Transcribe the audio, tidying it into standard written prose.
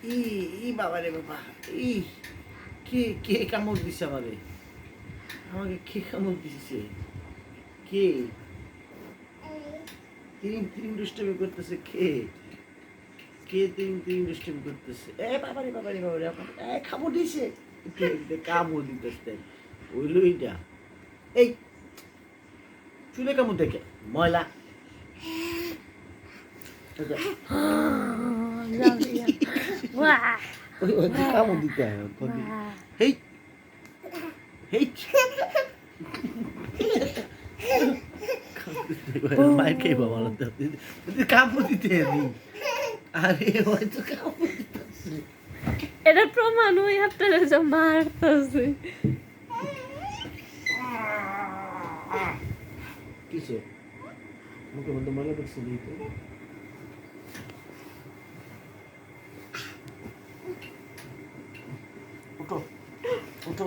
ই ই বাবা রে বাবা, ই কে কে কামড় দিছে আমারে? আমাকে কে কামড় দিছে? কে? তিন তিন দুষ্টমি করতেছে কে? কে তিন তিন দুষ্টমি করতেছে? এ বাবা রে বাবা রে বাবা রে, এ কামড় দিছে। কামড় দিতেছে ওইলো এইটা। এই চুলে কামড় দেখে ময়লা। কামড় দিতে হয় হেই হেই মায়ের খেয়ে বাবা কামড় দিতে আমি। আরে হয়তো কামড় দিতেছে। এটা প্রমাণ ওই আপনারা যে মারতেছে। কিসে মুখের মধ্যে ময়লা ঢুকছে দিতে। উঠো উঠো।